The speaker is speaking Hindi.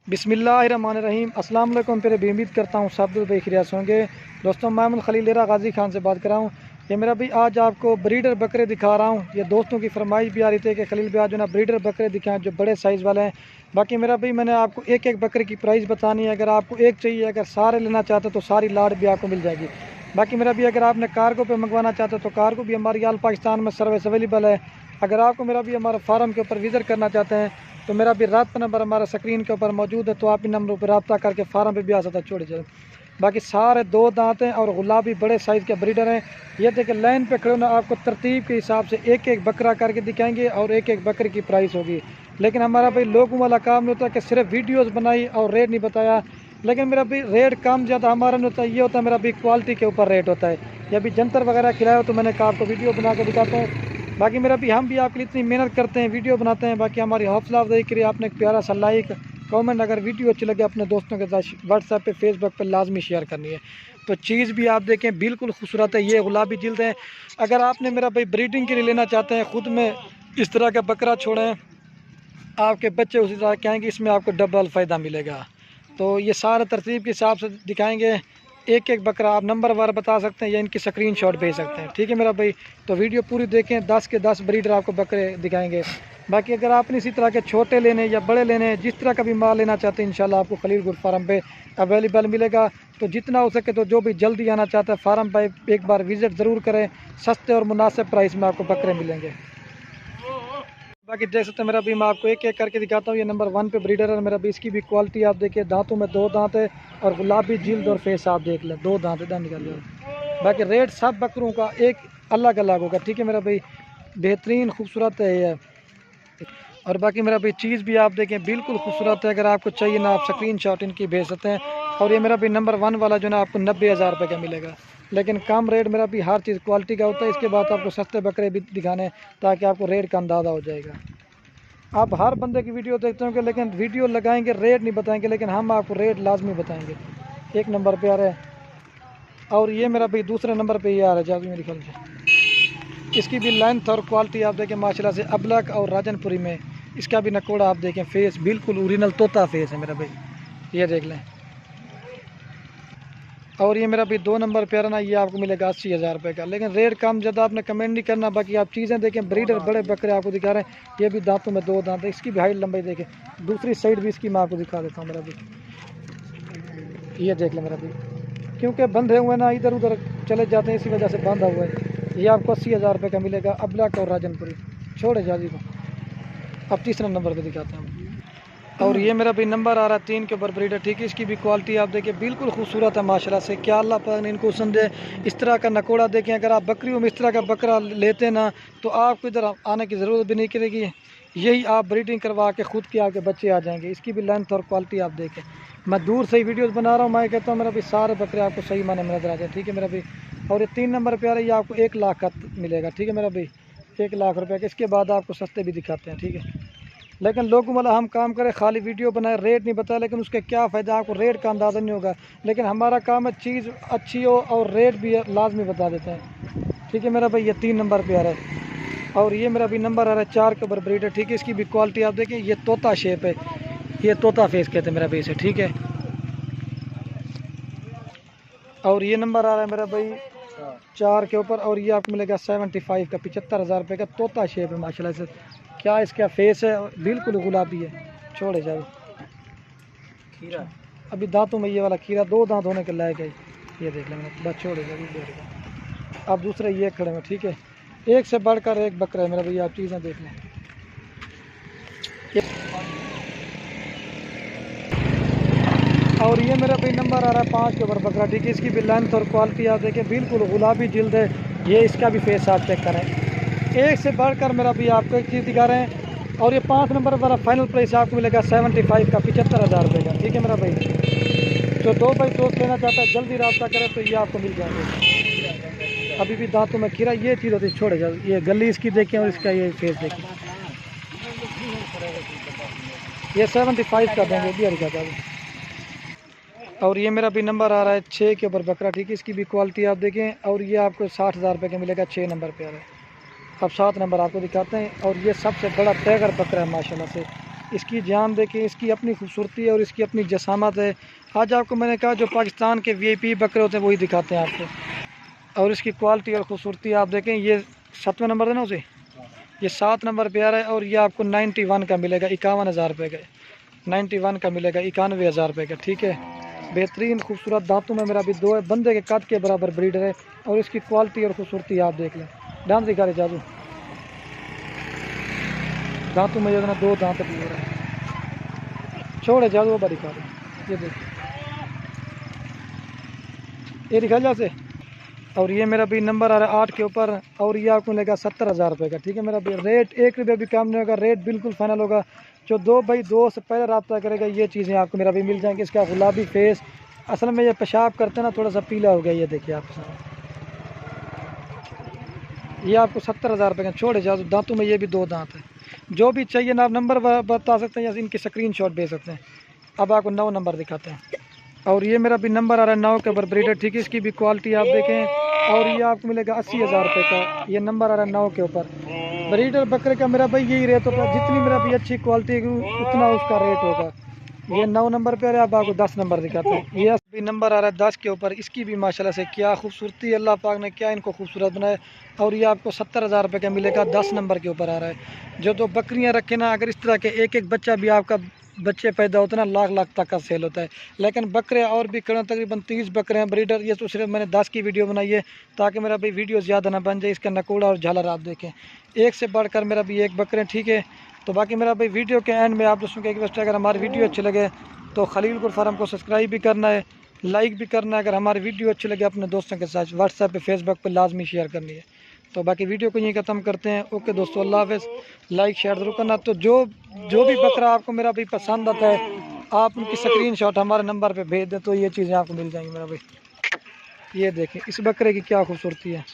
बिस्मिल्लाहिर्रहमानिर्रहीम। अस्सलाम वालेकुम। फिर भी उम्मीद करता हूँ सब बेखिरियत होंगे। दोस्तों, मैं खलील गाजी खान से बात कर रहा हूँ। ये मेरा भी आज आपको ब्रीडर बकरे दिखा रहा हूँ। ये दोस्तों की फरमाइश भी आ रही थी कि खलील भी आज जो ना ब्रीडर बकरे दिखाएं जो बड़े साइज़ वाले हैं। बाकी मेरा भी मैंने आपको एक एक बकरे की प्राइस बतानी है। अगर आपको एक चाहिए, अगर सारे लेना चाहते तो सारी लाट भी आपको मिल जाएगी। बाकी मेरा भी अगर आपने कार्गो पे मंगवाना चाहते हो तो कार्गो भी हमारी आल पाकिस्तान में सर्विस अवेलेबल है। अगर आपको मेरा भी हमारे फार्म के ऊपर विज़िट करना चाहते हैं तो मेरा भी रब्ता नंबर हमारा स्क्रीन के ऊपर मौजूद है, तो आप इन नंबरों पर रब्ता करके फार्म पे भी आ सकता है। छोड़े जाए। बाकी सारे दो दांत हैं और गुलाबी बड़े साइज़ के ब्रीडर हैं। ये देखिए लाइन पे खड़े ना, आपको तरतीब के हिसाब से एक एक बकरा करके दिखाएंगे और एक एक बकरे की प्राइस होगी। लेकिन हमारा भाई लोगों वाला काम नहीं होता कि सिर्फ वीडियोज़ बनाई और रेट नहीं बताया। लेकिन मेरा भी रेट कम ज़्यादा हमारा नहीं होता, ये होता है मेरा भी क्वालिटी के ऊपर रेट होता है। या भी जंतर वगैरह खिलाया हो तो मैंने कहा आपको वीडियो बना के दिखाते हैं। बाकी मेरा भी हम भी आपके लिए इतनी मेहनत करते हैं, वीडियो बनाते हैं। बाकी हमारी हौसला अफजाई करिए, आपने एक प्यारा सा लाइक कमेंट, अगर वीडियो अच्छी लगे अपने दोस्तों के साथ व्हाट्सएप पे फेसबुक पे लाजमी शेयर करनी है। तो चीज़ भी आप देखें बिल्कुल खूबसूरत है। ये गुलाबी जिल्द है। अगर आपने मेरा भाई ब्रीडिंग के लिए लेना चाहते हैं, ख़ुद में इस तरह का बकरा छोड़ें, आपके बच्चे उसी तरह के आएँगे, इसमें आपको डबल फ़ायदा मिलेगा। तो ये सारे तरतीब के हिसाब से दिखाएँगे। एक एक बकरा आप नंबर वार बता सकते हैं या इनकी स्क्रीनशॉट भेज सकते हैं। ठीक है मेरा भाई, तो वीडियो पूरी देखें। 10 के 10 ब्रीडर आपको बकरे दिखाएंगे। बाकी अगर आपने इसी तरह के छोटे लेने या बड़े लेने, जिस तरह का भी माल लेना चाहते हैं, इंशाल्लाह आपको खलील गुड फार्म पे अवेलेबल मिलेगा। तो जितना हो सके तो जो भी जल्दी आना चाहता है फार्म पर एक बार विज़िट ज़रूर करें। सस्ते और मुनासिब प्राइस में आपको बकरे मिलेंगे। बाकी देख सकते हैं मेरा भी, मैं आपको एक एक करके दिखाता हूँ। ये नंबर 1 पे ब्रीडर है मेरा भी। इसकी भी क्वालिटी आप देखिए, दांतों में 2 दांत है और गुलाबी जिल्द और फेस आप देख लें, 2 दांत इधर निकल जाए। बाकी रेट सब बकरों का एक अलग अलग होगा। ठीक है मेरा भाई, बेहतरीन खूबसूरत है ये। और बाकी मेरा भाई चीज़ भी आप देखें बिल्कुल खूबसूरत है। अगर आपको चाहिए ना, आप स्क्रीनशॉट इनकी भेज सकते हैं। और ये मेरा भी नंबर 1 वाला जो ना आपको 90,000 रुपये का मिलेगा। लेकिन कम रेट मेरा भी हर चीज़ क्वालिटी का होता है। इसके बाद आपको सस्ते बकरे भी दिखाने ताकि आपको रेट का अंदाज़ा हो जाएगा। आप हर बंदे की वीडियो देखते होंगे, लेकिन वीडियो लगाएंगे रेट नहीं बताएंगे, लेकिन हम आपको रेट लाजमी बताएंगे। एक नंबर पे आ रहा है। और ये मेरा भाई दूसरे नंबर पे ये आ रहा है जावी मेरे ख्याल से। इसकी भी लेंथ और क्वालिटी आप देखें माशाल्लाह से, अबलक और राजनपुरी में। इसका भी नकोड़ा आप देखें, फेस बिल्कुल ओरिजिनल तोता फेस है मेरा भाई, ये देख लें। और ये मेरा भी 2 नंबर पे ना, ये आपको मिलेगा 80,000 रुपये का। लेकिन रेट कम ज़्यादा आपने कमेंट नहीं करना। बाकी आप चीज़ें देखें, ब्रीडर बड़े बकरे आपको दिखा रहे हैं। ये भी दांतों में 2 दांत है। इसकी भी हाइट लंबाई देखें। दूसरी साइड भी इसकी मैं आपको दिखा देता हूँ मेरा भी, ये देख लें मेरा भी। क्योंकि बंधे हुए ना, इधर उधर चले जाते हैं, इसी वजह से बांधा हुआ है। ये आपको 80,000 रुपये का मिलेगा, अबलक और राजनपुरी। छोड़े जाजी को। अब तीसरे नंबर पर दिखाते हैं। और ये मेरा भी नंबर आ रहा है 3 के ऊपर ब्रीडर। ठीक है, इसकी भी क्वालिटी आप देखिए बिल्कुल खूबसूरत है माशाल्लाह से। क्या अल्लाह पाक ने इनको समझे। इस तरह का नकोड़ा देखें, अगर आप बकरियों में इस तरह का बकरा लेते ना तो आपको इधर आने की ज़रूरत भी नहीं करेगी। यही आप ब्रीडिंग करवा के ख़ुद के आपके बच्चे आ जाएंगे। इसकी भी लेंथ और क्वालिटी आप देखें। मैं दूर से ही वीडियोज़ बना रहा हूँ, मैं कहता हूँ मेरा भी सारे बकरे आपको सही माने में नजर आ जाए। ठीक है मेरा भी। और ये 3 नंबर पे आ रहा है, ये आपको 1 लाख का मिलेगा। ठीक है मेरा भाई, 1 लाख रुपये का। इसके बाद आपको सस्ते भी दिखाते हैं। ठीक है, लेकिन लोगों वाला हम काम करें, खाली वीडियो बनाए, रेट नहीं बताया, लेकिन उसके क्या फ़ायदा, आपको रेट का अंदाज़ा नहीं होगा। लेकिन हमारा काम है चीज़ अच्छी हो और रेट भी लाजमी बता देते हैं। ठीक है मेरा भाई, ये 3 नंबर पे आ रहा है। और ये मेरा भी नंबर आ रहा है 4 के ऊपर ब्रीडर। ठीक है, इसकी भी क्वालिटी आप देखें, ये तोता शेप है, ये तोता फेस कहते हैं मेरा भाई से। ठीक है, और ये नंबर आ रहा है मेरा भाई 4 के ऊपर। और ये आपको मिलेगा 75 का, 75,000 रुपये का। तोता शेप है माशाल्लाह से। क्या इसका फेस है, बिल्कुल गुलाबी है। छोड़े जाए खीरा, अभी दांतों में ये वाला खीरा 2 दांत होने के लायक है। ये देख लेंगे बस, छोड़े जाए। अब दूसरे ये खड़े हैं। ठीक है, एक से बढ़कर एक बकरा है मेरा भैया, आप चीज़ें देख लें। और ये मेरा भाई नंबर आ रहा है 5 के ऊपर बकरा। ठीक है, इसकी भी लेंथ और क्वालिटी आप देखें, बिल्कुल गुलाबी जिल्द है। ये इसका भी फेस आप चेक करें, एक से बढ़कर मेरा भी आपको एक चीज़ दिखा रहे हैं। और ये 5 नंबर वाला फाइनल प्राइस आपको मिलेगा 75 का, 75,000 रुपये का। ठीक है मेरा भाई, तो 2 भाई दोस्त लेना चाहता है जल्दी रब्ता करें तो ये आपको मिल जाएंगे। अभी भी दांतों में खीरा, ये चीज़ होती है। छोड़े जाओ, ये गली इसकी देखें और इसका ये फेस देखें। ये 75 का देंगे भी हरी। और ये मेरा भी नंबर आ रहा है 6 के ऊपर बकरा। ठीक है, इसकी भी क्वालिटी आप देखें। और ये आपको 60,000 रुपये का मिलेगा, 6 नंबर पे आ रहा है। अब 7 नंबर आपको दिखाते हैं। और ये सबसे बड़ा टाइगर बकरा है माशाल्लाह से। इसकी जान देखें, इसकी अपनी खूबसूरती है और इसकी अपनी जसामत है। आज आपको मैंने कहा जो पाकिस्तान के VIP बकरे होते हैं वही दिखाते हैं आपको। और इसकी क्वालिटी और ख़ूबसूरती आप देखें। ये 7वें नंबर है ना उसे, ये 7 नंबर पे आ रहा है और ये आपको 91 का मिलेगा, 51,000 रुपये का। 91 का मिलेगा, 91,000 रुपये का, ठीक है। बेहतरीन खूबसूरत दांतों में मेरा भी 2 बंदे के कद के बराबर ब्रीडर है और इसकी क्वालिटी और खूबसूरती आप देख लें। दांत दिखा रहे जादू, दांतों में जो है ना 2 दांत भी हो रहे हैं। छोड़े जादू वो दिखा रहे, ये देखिए, ये दिखा जैसे। और ये मेरा भी नंबर आ रहा है 8 के ऊपर और ये आपको मिलेगा 70,000 रुपये का, ठीक है। मेरा भी रेट 1 रुपये भी कम नहीं होगा, रेट बिल्कुल फाइनल होगा। जो 2 भाई 2 से पहले रब्ता करेगा ये चीज़ें आपको मेरा भी मिल जाएंगी। इसका गुलाबी फेस, असल में ये पेशाब करते हैं ना, थोड़ा सा पीला हो गया, ये देखिए आपके सामने। ये आपको 70,000 रुपये का। छोड़े जाओ, दांतों में ये भी 2 दांत है। जो भी चाहिए ना आप नंबर बता सकते हैं या इनकी स्क्रीनशॉट भेज सकते हैं। अब आपको 9 नंबर दिखाते हैं। और ये मेरा भी नंबर आ रहा है 9 के ऊपर ब्रीडर, ठीक है। इसकी भी क्वालिटी आप देखें और ये आपको मिलेगा 80,000 रुपये का। ये नंबर आ रहा है 9 के ऊपर ब्रीडर बकरे का। मेरा भाई यही रेट होगा, जितनी मेरा भी अच्छी क्वालिटी है उतना उसका रेट होगा। ये 9 नंबर पे आ रहा है। अब आपको 10 नंबर दिखाते हैं। ये भी नंबर आ रहा है 10 के ऊपर। इसकी भी माशाल्लाह से क्या खूबसूरती, अल्लाह पाक ने क्या इनको खूबसूरत बनाया। और ये आपको 70,000 रुपये का मिलेगा, 10 नंबर के ऊपर आ रहा है। जो 2 बकरियां रखे ना, अगर इस तरह के एक एक बच्चा भी आपका बच्चे पैदा होते हैं ना, लाख लाख तक का सेल होता है। लेकिन बकरे और भी करें, तकरीबन 30 बकरे हैं ब्रीडर। ये तो सिर्फ मैंने 10 की वीडियो बनाई है ताकि मेरा भाई वीडियो ज़्यादा ना बन जाए। इसका नकोड़ा और झालर आप देखें, एक से बढ़कर मेरा भी एक बकरे, ठीक है। तो बाकी मेरा भाई वीडियो के एंड में आप दोस्तों को एक रिक्वेस्ट है, अगर हमारी वीडियो अच्छी लगे तो खलीलपुर फार्म को सब्सक्राइब भी करना है, लाइक भी करना है। अगर हमारी वीडियो अच्छी लगे अपने दोस्तों के साथ व्हाट्सएप पे, फेसबुक पे लाजमी शेयर करनी है। तो बाकी वीडियो को यहीं ख़त्म करते हैं। ओके दोस्तों, अल्लाह हाफ़िज़। लाइक शेयर ज़रूर करना। तो जो भी बकरा आपको मेरा भी पसंद आता है, आप उनकी स्क्रीनशॉट हमारे नंबर पे भेज दें तो ये चीज़ें आपको मिल जाएंगी मेरा भाई। ये देखें इस बकरे की क्या खूबसूरती है।